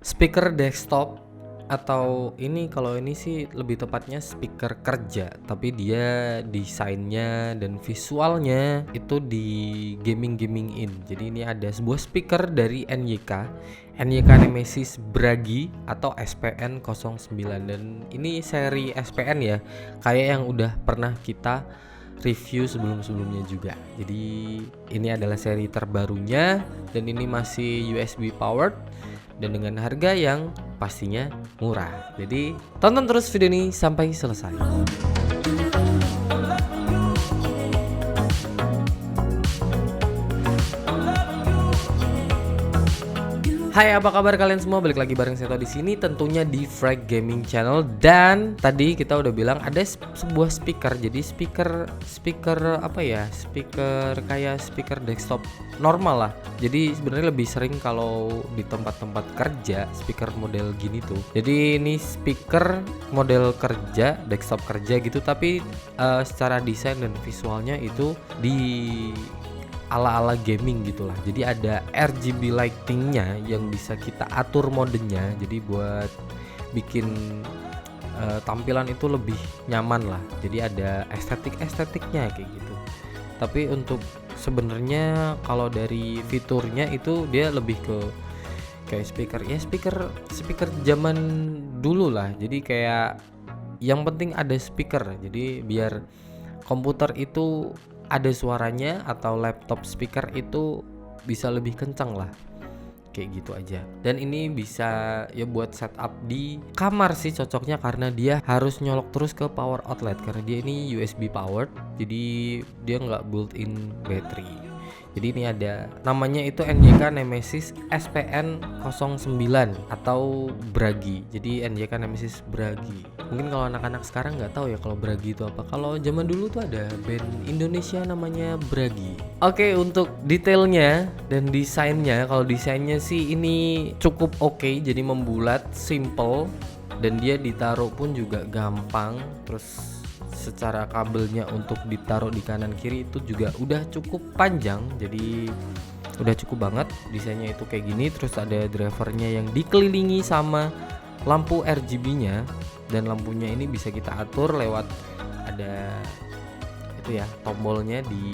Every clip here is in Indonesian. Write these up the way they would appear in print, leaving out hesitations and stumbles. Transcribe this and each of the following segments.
speaker desktop, atau ini kalau ini sih lebih tepatnya speaker kerja, tapi dia desainnya dan visualnya itu di gaming-gamingin. Jadi ini ada sebuah speaker dari NYK Nemesis Bragi atau SPN09, dan ini seri SPN ya, kayak yang udah pernah kita review sebelum-sebelumnya juga. Jadi ini adalah seri terbarunya dan ini masih USB powered dan dengan harga yang pastinya murah. Jadi tonton terus video ini sampai selesai. Hai, apa kabar kalian semua? Balik lagi bareng Seto di sini, tentunya di Frag Gaming Channel. Dan tadi kita udah bilang ada sebuah speaker. Jadi speaker apa ya? Speaker kayak speaker desktop normal lah. Jadi sebenarnya lebih sering kalau di tempat-tempat kerja speaker model gini tuh. Jadi ini speaker model kerja, desktop kerja gitu, tapi secara desain dan visualnya itu di ala-ala gaming gitulah. Jadi ada RGB lightingnya yang bisa kita atur modenya. Jadi buat bikin tampilan itu lebih nyaman lah. Jadi ada estetiknya kayak gitu. Tapi untuk sebenarnya kalau dari fiturnya itu dia lebih ke kayak speaker zaman dulu lah. Jadi kayak yang penting ada speaker. Jadi biar komputer itu ada suaranya atau laptop speaker itu bisa lebih kencang lah, kayak gitu aja. Dan ini bisa ya buat setup di kamar sih cocoknya, karena dia harus nyolok terus ke power outlet karena dia ini USB powered, jadi dia nggak built-in battery. Jadi ini ada namanya itu NYK Nemesis SPN09 atau Bragi. Jadi NYK Nemesis Bragi. Mungkin kalau anak-anak sekarang nggak tahu ya kalau Bragi itu apa. Kalau zaman dulu tuh ada band Indonesia namanya Bragi. Oke, untuk detailnya dan desainnya, kalau desainnya sih ini cukup oke. Jadi membulat, simple, dan dia ditaruh pun juga gampang. Terus secara kabelnya untuk ditaruh di kanan kiri itu juga udah cukup panjang, jadi udah cukup banget. Desainnya itu kayak gini. Terus ada drivernya yang dikelilingi sama lampu RGB-nya, dan lampunya ini bisa kita atur lewat ada itu ya, tombolnya di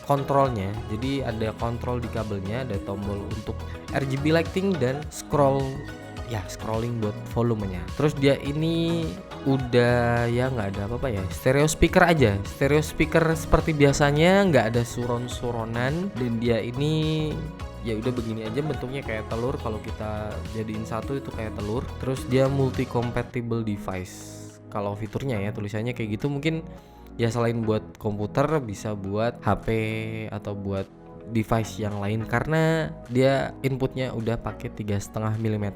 kontrolnya. Jadi ada kontrol di kabelnya, ada tombol untuk RGB lighting dan scrolling buat volumenya. Terus dia ini udah ya nggak ada apa-apa ya, stereo speaker aja, stereo speaker seperti biasanya, nggak ada suron-suronan. Dan dia ini ya udah begini aja bentuknya, kayak telur. Kalau kita jadiin satu itu kayak telur. Terus dia multi compatible device. Kalau fiturnya ya tulisannya kayak gitu, mungkin ya selain buat komputer bisa buat HP atau buat device yang lain, karena dia inputnya udah pakai 3,5 mm,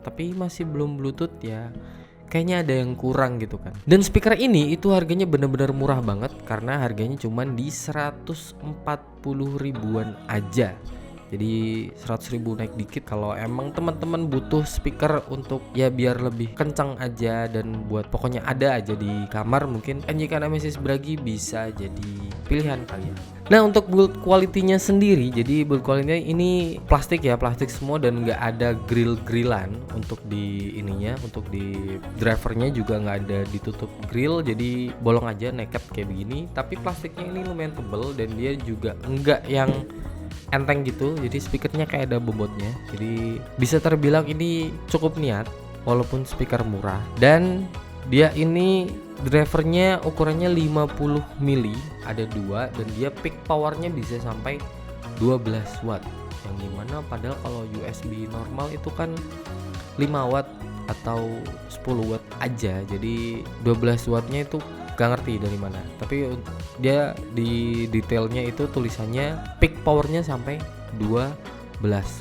tapi masih belum Bluetooth ya. Kayaknya ada yang kurang gitu kan. Dan speaker ini itu harganya bener-bener murah banget, karena harganya cuman di 140 ribuan aja. Jadi 100 ribu naik dikit. Kalau emang teman-teman butuh speaker untuk ya biar lebih kencang aja dan buat pokoknya ada aja di kamar, mungkin NYK Nemesis Bragi bisa jadi pilihan kalian. Nah, untuk build quality-nya sendiri, jadi build quality-nya ini plastik ya, plastik semua, dan nggak ada grill-grillan untuk di ininya. Untuk di drivernya juga nggak ada ditutup grill, jadi bolong aja naked kayak begini. Tapi plastiknya ini lumayan tebel dan dia juga enggak yang enteng gitu, jadi speakernya kayak ada bobotnya. Jadi bisa terbilang ini cukup niat walaupun speaker murah. Dan dia ini drivernya ukurannya 50 mili, ada dua, dan dia peak powernya bisa sampai 12 watt, yang dimana padahal kalau USB normal itu kan 5 watt atau 10 watt aja. Jadi 12 wattnya itu gak ngerti dari mana, tapi dia di detailnya itu tulisannya peak powernya sampai 12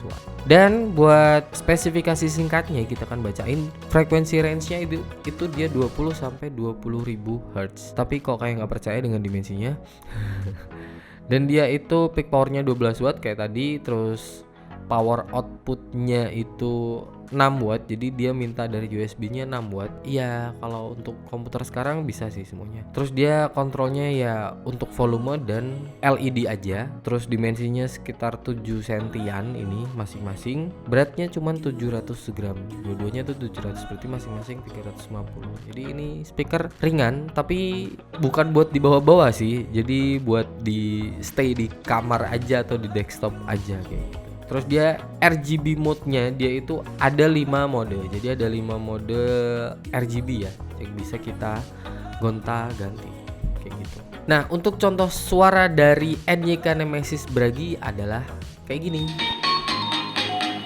watt. Dan buat spesifikasi singkatnya kita akan bacain frekuensi range-nya itu dia 20 sampai 20 ribu Hz. Tapi kok kayak nggak percaya dengan dimensinya. Dan dia itu peak powernya 12 watt kayak tadi. Terus power outputnya itu 6 watt, jadi dia minta dari USB-nya 6 watt. Iya, kalau untuk komputer sekarang bisa sih semuanya. Terus dia kontrolnya ya untuk volume dan LED aja. Terus dimensinya sekitar 7 sentian ini masing-masing. Beratnya cuma 700 gram. Dua-duanya tuh 700, berarti masing-masing 350. Jadi ini speaker ringan tapi bukan buat dibawa-bawa sih. Jadi buat di stay di kamar aja atau di desktop aja kayak gitu. Terus dia RGB mode-nya dia itu ada 5 mode. Jadi ada 5 mode RGB ya yang bisa kita gonta-ganti kayak gitu. Nah, untuk contoh suara dari NYK Nemesis Bragi adalah kayak gini.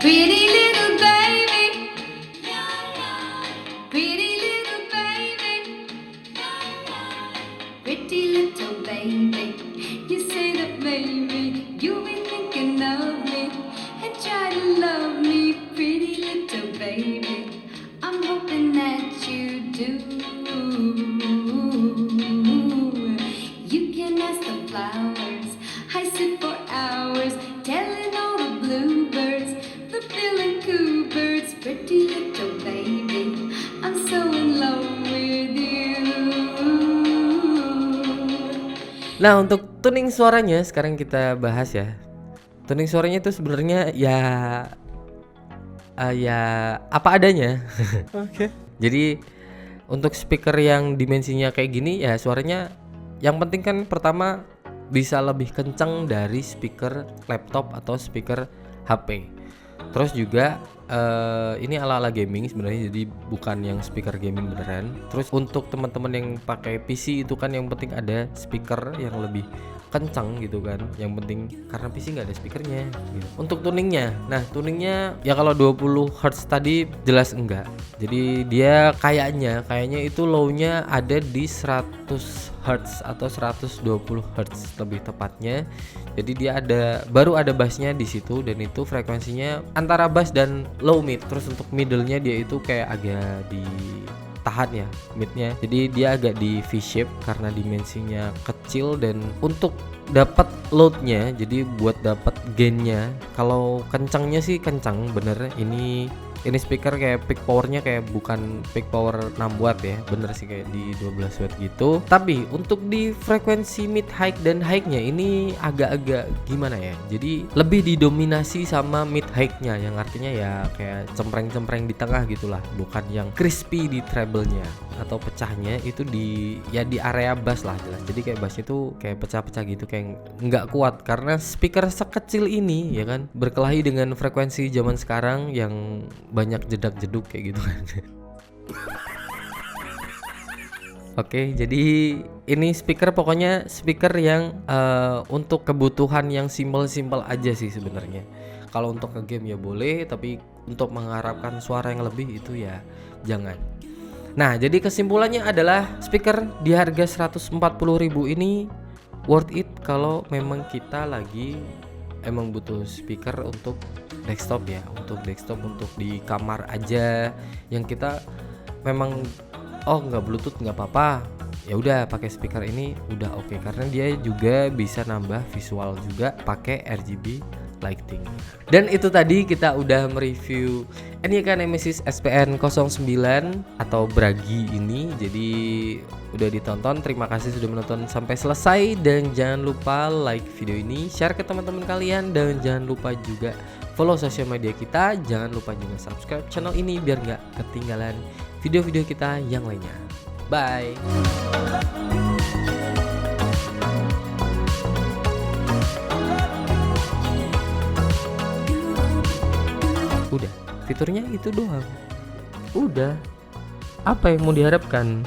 Pretty little baby, pretty little baby, pretty little baby, you say that maybe you been thinking of me. Try to love me, pretty little baby. I'm hoping that you do. You can ask the flowers. I sit for hours telling all the bluebirds, the bill and coo birds, pretty little baby. I'm so in love with you. Nah, untuk tuning suaranya sekarang kita bahas ya. Tuning suaranya itu sebenarnya ya apa adanya. Oke. Jadi untuk speaker yang dimensinya kayak gini ya suaranya yang penting kan pertama bisa lebih kencang dari speaker laptop atau speaker HP. Terus juga ini ala-ala gaming sebenarnya, jadi bukan yang speaker gaming beneran. Terus untuk teman-teman yang pakai PC itu kan yang penting ada speaker yang lebih kencang gitu kan, yang penting karena PC nggak ada speakernya gitu. Untuk tuningnya, nah tuningnya ya kalau 20 Hz tadi jelas enggak, jadi dia kayaknya itu low-nya ada di 100 Hz atau 120 Hz lebih tepatnya. Jadi dia baru ada bassnya di situ, dan itu frekuensinya antara bass dan low mid. Terus untuk middle-nya dia itu kayak agak di tahan ya midnya, jadi dia agak di V-shape karena dimensinya kecil. Dan untuk dapat loadnya, jadi buat dapat gainnya, kalau kencangnya sih kencang bener. Ini speaker kayak peak powernya kayak bukan peak power 6 watt ya, bener sih kayak di 12 watt gitu. Tapi untuk di frekuensi mid high dan high-nya ini agak-agak gimana ya, jadi lebih didominasi sama mid high-nya, yang artinya ya kayak cempreng-cempreng di tengah gitulah, bukan yang crispy di treble-nya atau pecahnya itu di area bass lah jelas. Jadi kayak bassnya tuh kayak pecah-pecah gitu, kayak nggak kuat karena speaker sekecil ini ya kan, berkelahi dengan frekuensi zaman sekarang yang banyak jedak-jeduk kayak gitu kan. Oke, jadi ini pokoknya speaker yang untuk kebutuhan yang simpel-simpel aja sih sebenarnya. Kalau untuk nge-game ya boleh, tapi untuk mengharapkan suara yang lebih itu ya jangan. Nah, jadi kesimpulannya adalah speaker di harga 140.000 ini worth it kalau memang kita lagi emang butuh speaker untuk desktop ya, untuk di kamar aja, yang kita memang nggak bluetooth nggak apa-apa, ya udah pakai speaker ini udah oke, karena dia juga bisa nambah visual juga pakai RGB lighting. Dan itu tadi kita udah mereview NYK Nemesis SPN 09 atau Bragi ini. Jadi udah ditonton, terima kasih sudah menonton sampai selesai, dan jangan lupa like video ini, share ke teman-teman kalian, dan jangan lupa juga follow sosial media kita. Jangan lupa juga subscribe channel ini biar nggak ketinggalan video-video kita yang lainnya. Bye. Udah, fiturnya itu doang. Udah. Apa yang mau diharapkan?